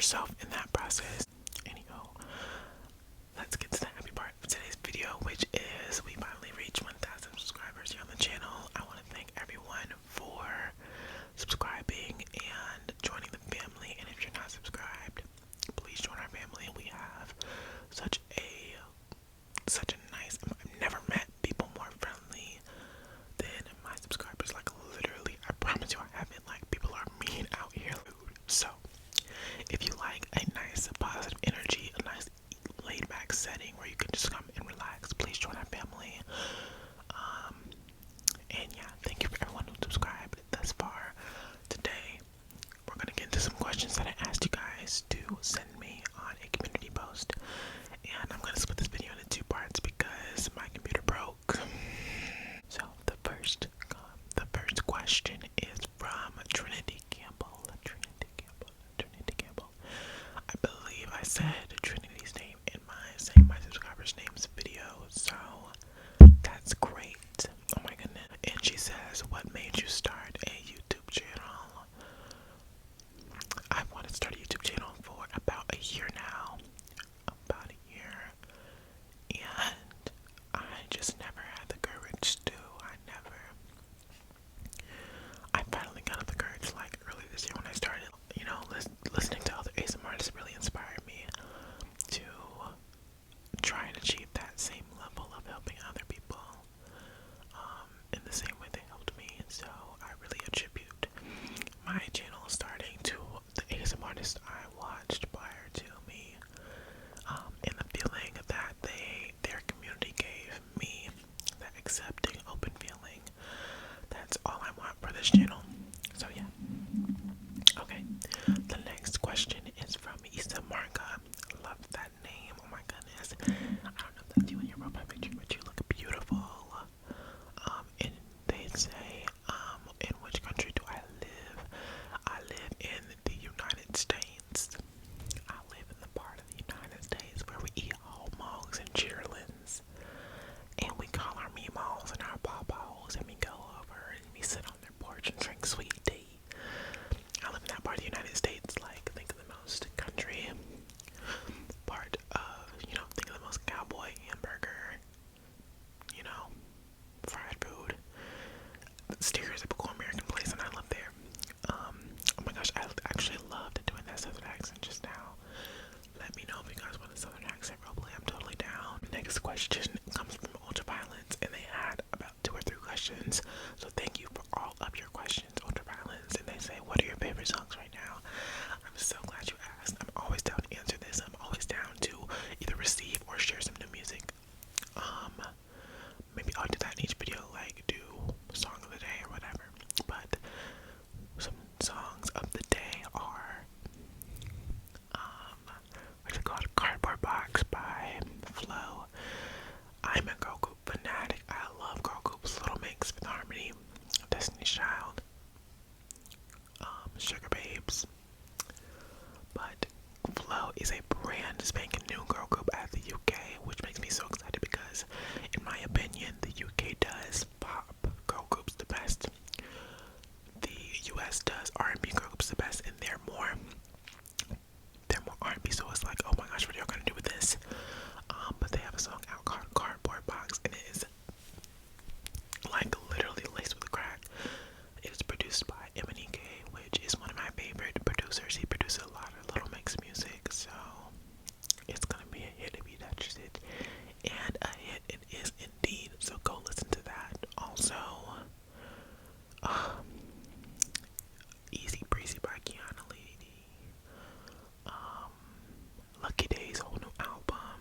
yourself in that process. Anyhow, let's get to the happy part of today's video, which is we finally reached 1,000 subscribers here on the channel. I want to thank everyone for subscribing and joining the family. And if you're not subscribed, please join our family. We have such a nice, I've never met people more friendly than my subscribers. Like, literally, I promise you I haven't. Like, people are mean out here. So if you like a nice positive energy, a nice laid back setting where you can just come and relax, please join our family. And yeah, thank you for everyone who subscribed thus far. Today we're gonna get into some questions that I asked you guys to send me on a community post, and I'm gonna split this video into two parts because my computer broke. So the first question is from Trinity Campbell. I believe I said Trinity's name in my subscriber's name's video, so that's great. Oh my goodness. And she says, what made you start a YouTube channel? I've wanted to start a YouTube channel for about a year now. And I just never had the courage to. I finally got up the courage like early this year when I started, listening to other ASMR artists really inspired me to try and achieve that same level of helping other people in the same way they helped me. And so I really attribute my channel starting to the ASMR artists I watched prior to me, and the feeling that their community gave me, that accepting, open feeling. That's all I want for this channel. So yeah. Okay. The next question is from Issa Marga. Love that name. Oh my goodness. I don't know if that's you in your profile picture, but you look beautiful. And they say, in which country do I live? I live in the United States. I live in the part of the United States where we eat hogs and cheerlings. And we call our meemaws and our pawpaws, and we go over and we sit on their porch and drink sweet tea. I live in that part of the United States, like, think of the most country part of, think of the most cowboy hamburger, fried food, stereotypical American place, and I live there. Oh my gosh, I actually loved doing that southern accent just now. Let me know if you guys want a southern accent roleplay. I'm totally down. Next question comes from Ultraviolence, and they had about 2 or 3 questions. So thank you for all of your questions, Ultraviolence. And they say, what are your favorite songs right now? I'm so glad you asked. I'm always down to answer this. I'm always down to either receive or share some new music. Maybe I'll do that in each video, like do song of the day or whatever. But some songs of the day are what's it called? Cardboard Box by Flo. I'm a girl group fanatic. I love girl groups. Little Mix, Fifth Harmony, Destiny's Child, Sugar Babes. But Flo is a brand spanking new girl group out of the UK, which makes me so excited because, in my opinion, the UK does pop girl groups the best. The US does R&B girl groups the best, and they're more R&B. So it's like, oh my gosh, what are y'all gonna do with this? But they have a song out called Cardboard Box, and it is like literally laced with crack. It is produced by M&EK, which is one of my favorite producers. He produces a lot of Little Mix music, so it's gonna be a hit if you touches it. And a hit it is indeed, so go listen to that. Also, Easy Breezy by Kiana Lady. Lucky Days, whole new album.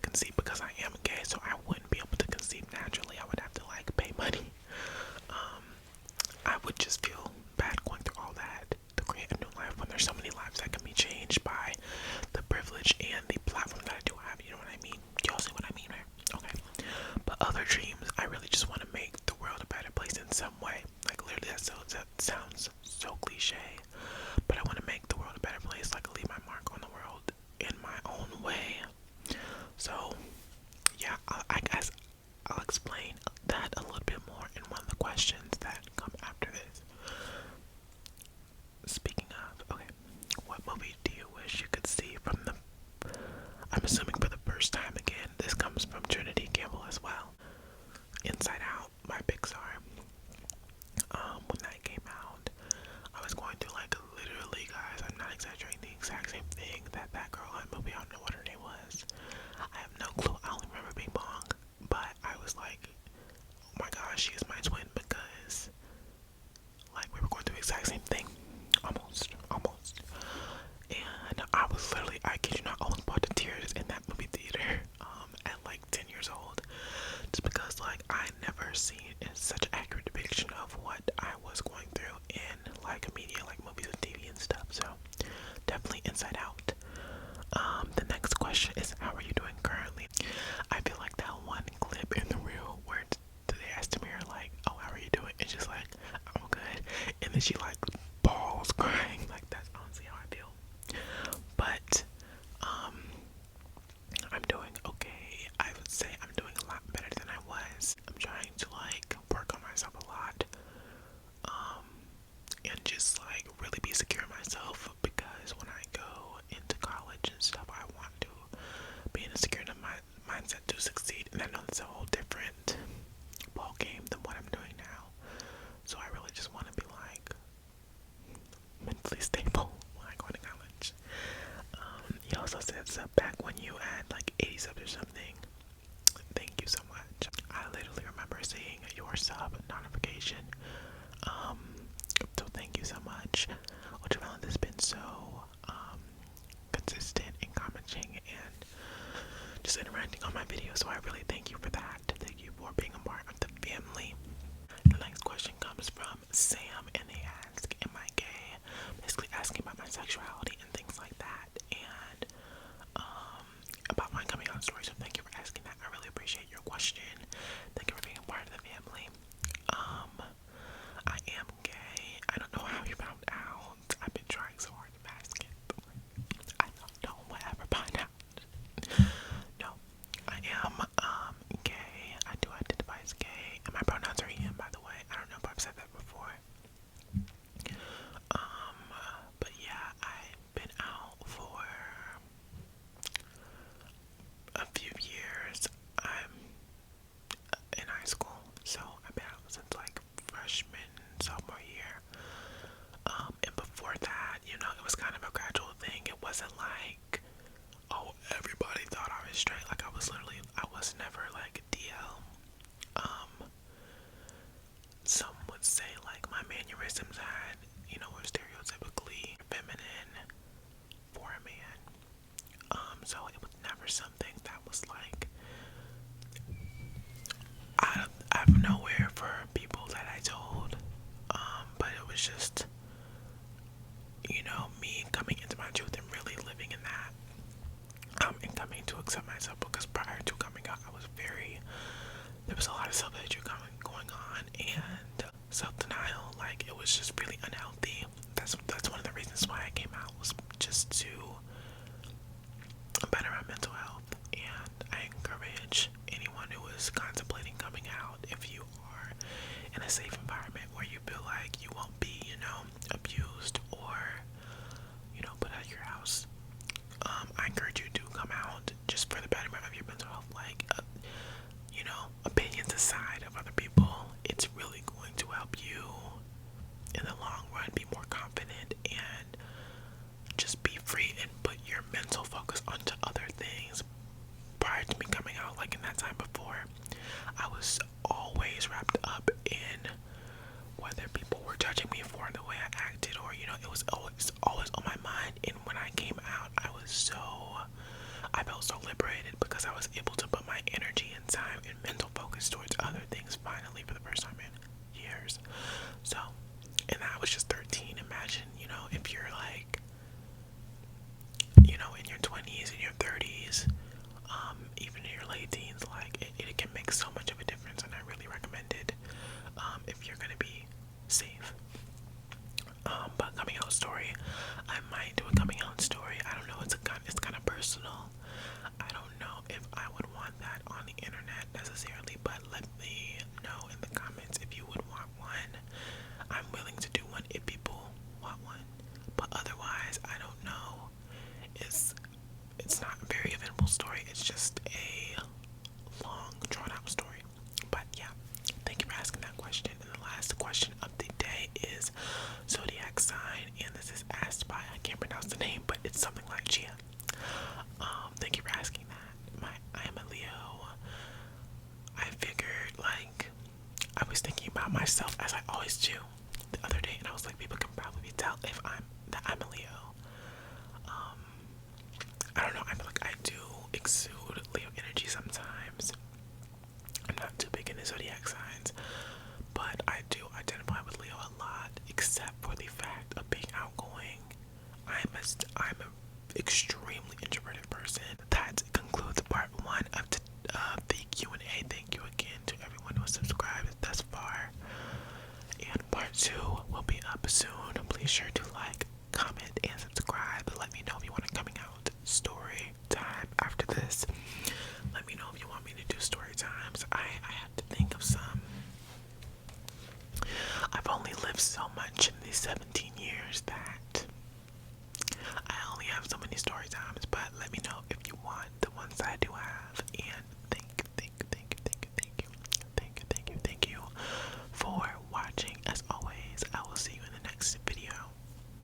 conceive because I am gay, so I wouldn't be able to conceive naturally. I would have to like pay money. I would just feel bad going through all that to create a new life when there's so many lives that can be changed by the privilege and the platform that I do have. You know what I mean? Y'all see what I mean, right? Okay. But other dreams, I really just want to make the world a better place in some way. Like literally, that sounds so cliche, but I want to make the world a better place. Like leave my mark on the world in my own way. So yeah, I guess I'll explain that a little bit more in one of the questions that come after this. Speaking of, okay, what movie do you wish you could see from the, I'm assuming for the first time again, this comes from Trinity Campbell as well. Inside Out by Pixar. When that came out, I was going through like literally, guys, I'm not exaggerating, the exact same thing that girl in the movie, I don't know what her name was. I have no clue, I only remember being Bong, but I was like, oh my gosh, she is my twin because like we were going through the exact same thing. Almost. And I was literally, I kid you not, almost brought to tears in that movie theater at like 10 years old. Just because like I never seen such an accurate depiction of what I was going through in like media, like movies and TV and stuff. So definitely Inside Out. The next question is, how are you doing currently? I feel like that one clip in the reel where they asked Tamira like, oh, how are you doing? It's just like, I'm good. And then she like balls crying. Like that's honestly how I feel. But I'm doing okay. I would say I'm doing a lot better than I was. I'm trying to like work on myself a lot. And just like really be secure in myself, because when I go into college and stuff, I want to be in a secure enough mindset to succeed. And I know it's a whole different ball game than what I'm doing now. So I really just want to be like mentally stable when I go to college. He also said sub back when you had like 80 subs or something. Thank you so much. I literally remember seeing your sub notification. So thank you so much. Ultraviolet has been so consistent in commenting and just interacting on my videos, so I really thank you for that. Thank you for being a part of the family. The next question comes from Sam, and they ask, am I gay? Basically asking about my sexuality and things like that, and about my coming out story. So thank you for asking that. I really appreciate your question. Thank you for being a part of the family. I am gay. I don't know how you found out. I've been trying so hard to mask it. I don't know. Whatever. Find out. No, I am gay. I do identify as gay, and my pronouns are him, by the way. I don't know if I've said that before. But yeah, I've been out for a few years. I'm in high school, so I've been out since like freshman, sophomore year. And before that, you know, it was kind of a gradual thing. It wasn't like, oh, everybody thought I was straight. Like I was never like a DL. Some would say like my mannerisms had, you know, were stereotypically feminine for a man. So it was never something that was like out of nowhere for people that I told. But it was just, you know, me coming into my truth and really living in that. And coming to accept myself, because prior to coming out, there was a lot of self-hatred going on, and self-denial. Like it was just really unhealthy. That's one of the reasons why I came out, was just to better my mental health. And I encourage anyone who is contemplating coming out, if you are in a safe environment where you feel like you won't be, you know, abused or, you know, put out of your house, I encourage you to come out just for the betterment of your mental health. Like, you know, opinions aside of other people, it's really going to help you in the long run be more confident and just be free and put your mental focus onto other things. Prior to me coming was able to put my energy and time and mental focus towards other things finally for the first time in years. So, and I was just 13. Imagine, if you're like, in your 20s, in your 30s, even in your late teens, like it can make so much of a difference, and I really recommend it if you're gonna be safe. But coming out story, I might do a coming out story. I don't know. It's kind of personal. I don't know if I would want that on the internet necessarily, but let me know in the comments if you would want one. I'm willing to do one if people want one, but otherwise, I don't know. It's not a very eventful story. It's just a long, drawn out story. But yeah, thank you for asking that question. And the last question of the day is Zodiac sign, and this is asked by, I can't pronounce the name, but it's something like Gia. Thank you for asking that. I am a Leo. I figured, like, I was thinking about myself as I always do the other day, and I was like, people can probably tell if I'm a Leo. I don't know, I feel like I do exude Leo energy sometimes. I'm not too big into zodiac signs, but I do identify with Leo a lot, except for the fact of being outgoing. I'm an extremely introverted person. That concludes part 1 of the Q&A. Thank you again to everyone who has subscribed thus far. And part 2 will be up soon. Please sure to like, comment, and subscribe. Let me know if you want a coming out story time after this. Let me know if you want me to do story times. I have to think of some. I've only lived so much in these 17 years that I only have so many story times.